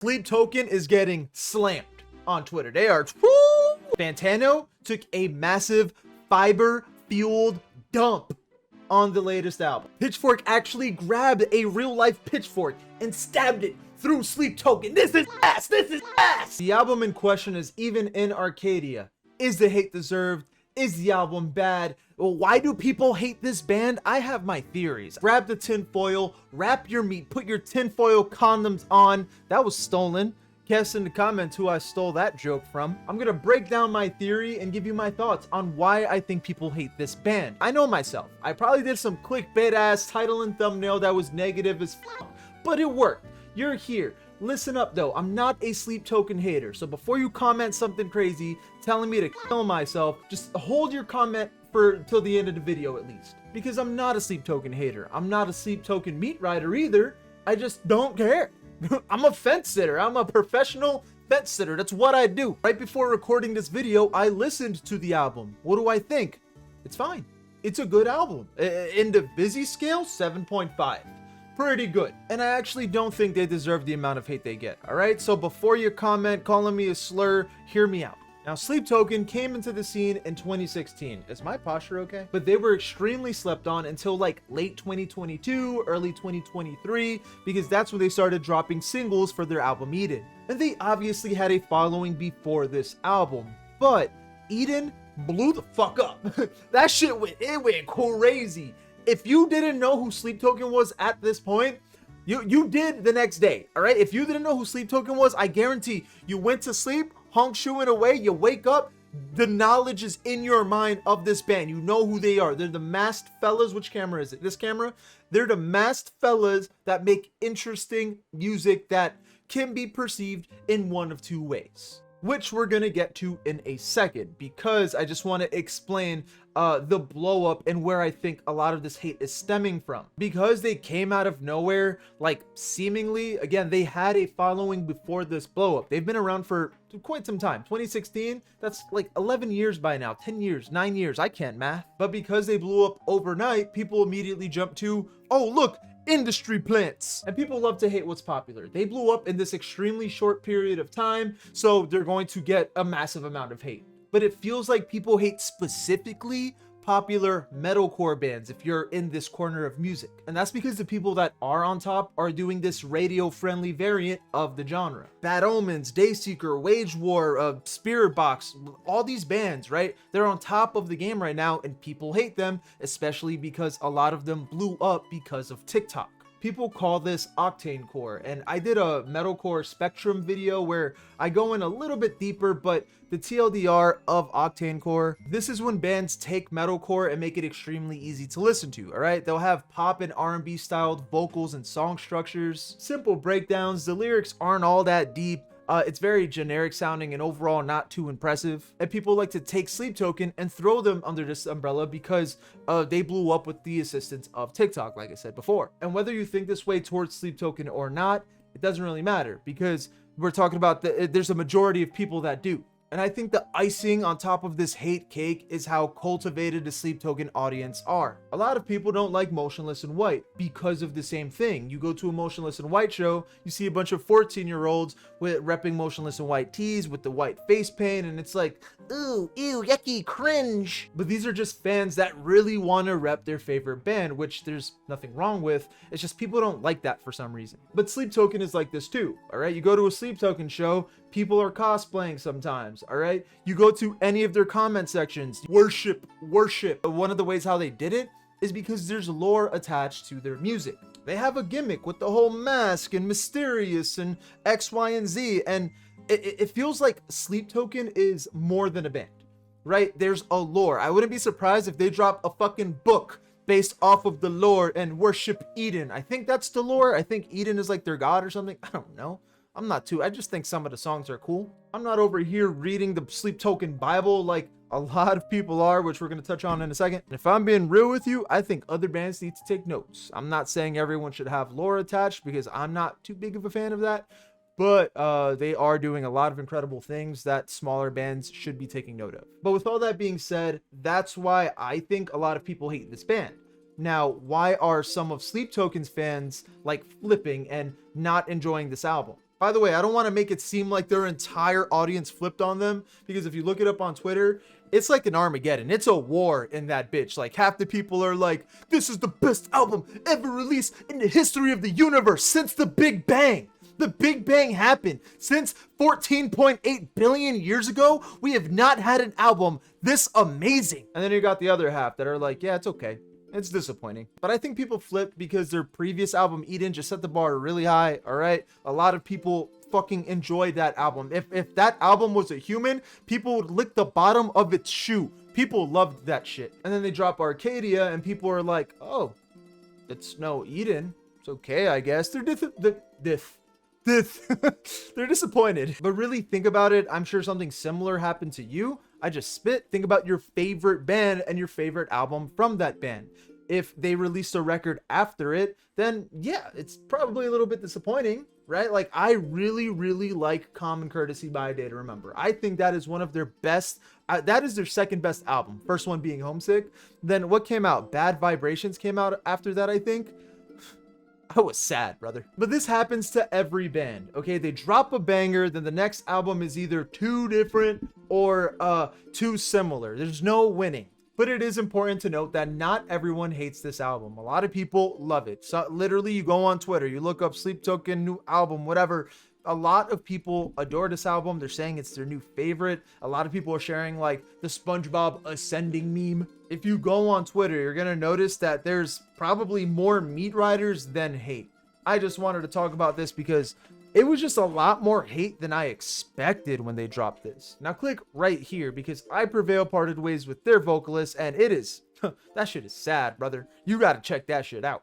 Sleep Token is getting slammed on Twitter. They are. Fantano took a massive fiber-fueled dump on the latest album. Pitchfork actually grabbed a real-life pitchfork and stabbed it through Sleep Token. This is ass! This is ass! The album in question is even in Arcadia. Is the hate deserved? Is the album bad? Well, why do people hate this band? I have my theories. Grab the tinfoil, wrap your meat, put your tinfoil condoms on. That was stolen. Guess in the comments who I stole that joke from. I'm gonna break down my theory and give you my thoughts on why I think people hate this band. I know myself. I probably did some clickbait ass title and thumbnail that was negative as fuck, but it worked. You're here. Listen up though, I'm not a Sleep Token hater, so before you comment something crazy telling me to kill myself, just hold your comment for till the end of the video at least. Because I'm not a Sleep Token hater. I'm not a Sleep Token meat rider either. I just don't care. I'm a fence sitter. I'm a professional fence sitter. That's what I do. Right before recording this video, I listened to the album. What do I think? It's fine. It's a good album. In the busy scale, 7.5. Pretty good. And I actually don't think they deserve the amount of hate they get. All right. So before you comment calling me a slur, hear me out. Now, Sleep Token came into the scene in 2016. Is my posture okay? But they were extremely slept on until like late 2022, early 2023, because that's when they started dropping singles for their album Eden. And they obviously had a following before this album, but Eden blew the fuck up. That shit went crazy. If you didn't know who Sleep Token was at this point, you did the next day. All right. If you didn't know who Sleep Token was, I guarantee you went to sleep, hung shooing away, you wake up, the knowledge is in your mind of this band. You know who they are. They're the masked fellas. Which camera is it? This camera? They're the masked fellas that make interesting music that can be perceived in one of two ways, which we're gonna get to in a second, because I just want to explain the blow up and where I think a lot of this hate is stemming from. Because they came out of nowhere, like seemingly, again, they had a following before this blow up. They've been around for quite some time. 2016, that's like 11 years by now, 10 years, 9 years, I can't math. But because they blew up overnight, people immediately jump to, oh look, industry plants. And people love to hate what's popular. They blew up in this extremely short period of time, so they're going to get a massive amount of hate. But it feels like people hate specifically popular metalcore bands if you're in this corner of music. And that's because the people that are on top are doing this radio-friendly variant of the genre. Bad Omens, Dayseeker, Wage War, Spirit Box, all these bands, right? They're on top of the game right now, and people hate them, especially because a lot of them blew up because of TikTok. People call this octane core, and I did a metalcore spectrum video where I go in a little bit deeper, but the TLDR of octane core, this is when bands take metalcore and make it extremely easy to listen to. All right, they'll have pop and R&B styled vocals and song structures, simple breakdowns, the lyrics aren't all that deep. It's very generic sounding and overall not too impressive. And people like to take Sleep Token and throw them under this umbrella because they blew up with the assistance of TikTok, like I said before. And whether you think this way towards Sleep Token or not, it doesn't really matter, because we're talking about there's a majority of people that do. And I think the icing on top of this hate cake is how cultivated the Sleep Token audience are. A lot of people don't like Motionless in White because of the same thing. You go to a Motionless in White show, you see a bunch of 14-year-olds with repping Motionless in White tees with the white face paint, and it's like, ooh, ew, yucky, cringe. But these are just fans that really want to rep their favorite band, which there's nothing wrong with. It's just people don't like that for some reason. But Sleep Token is like this too, all right? You go to a Sleep Token show, people are cosplaying sometimes, all right? You go to any of their comment sections, worship. One of the ways how they did it is because there's lore attached to their music. They have a gimmick with the whole mask and mysterious and X, Y, and Z, and it feels like Sleep Token is more than a band, right? There's a lore. I wouldn't be surprised if they drop a fucking book based off of the lore and worship Eden. I think that's the lore. I think Eden is like their god or something. I don't know. I just think some of the songs are cool. I'm not over here reading the Sleep Token Bible like a lot of people are, which we're going to touch on in a second. And if I'm being real with you, I think other bands need to take notes. I'm not saying everyone should have lore attached, because I'm not too big of a fan of that. But they are doing a lot of incredible things that smaller bands should be taking note of. But with all that being said, that's why I think a lot of people hate this band. Now, why are some of Sleep Token's fans like flipping and not enjoying this album? By the way, I don't want to make it seem like their entire audience flipped on them, because if you look it up on Twitter, it's like an Armageddon. It's a war in that bitch. Like, half the people are like, this is the best album ever released in the history of the universe since the Big Bang. The Big Bang happened. Since 14.8 billion years ago, we have not had an album this amazing. And then you got the other half that are like, yeah, it's okay. It's disappointing. But I think people flipped because their previous album, Eden, just set the bar really high, all right? A lot of people fucking enjoyed that album. If that album was a human, people would lick the bottom of its shoe. People loved that shit. And then they drop Arcadia, and people are like, oh, it's no Eden. It's okay, I guess. They're disappointed. But really think about it. I'm sure something similar happened to you. I just spit. Think about your favorite band and your favorite album from that band. If they released a record after it, then yeah, it's probably a little bit disappointing, right? Like, I really, really like Common Courtesy by A Day to Remember. I think that is one of their best, that is their second best album. First one being Homesick. Then what came out? Bad Vibrations came out after that, I think. I was sad, brother. But this happens to every band, okay? They drop a banger, then the next album is either too different or too similar. There's no winning. But it is important to note that not everyone hates this album. A lot of people love it. So literally, you go on Twitter, you look up Sleep Token, new album, whatever. A lot of people adore this album. They're saying it's their new favorite. A lot of people are sharing like the SpongeBob ascending meme. If you go on Twitter, you're gonna notice that there's probably more meat riders than hate. I just wanted to talk about this because it was just a lot more hate than I expected when they dropped this. Now click right here because I Prevail parted ways with their vocalist, and it is, that shit is sad, brother. You gotta check that shit out.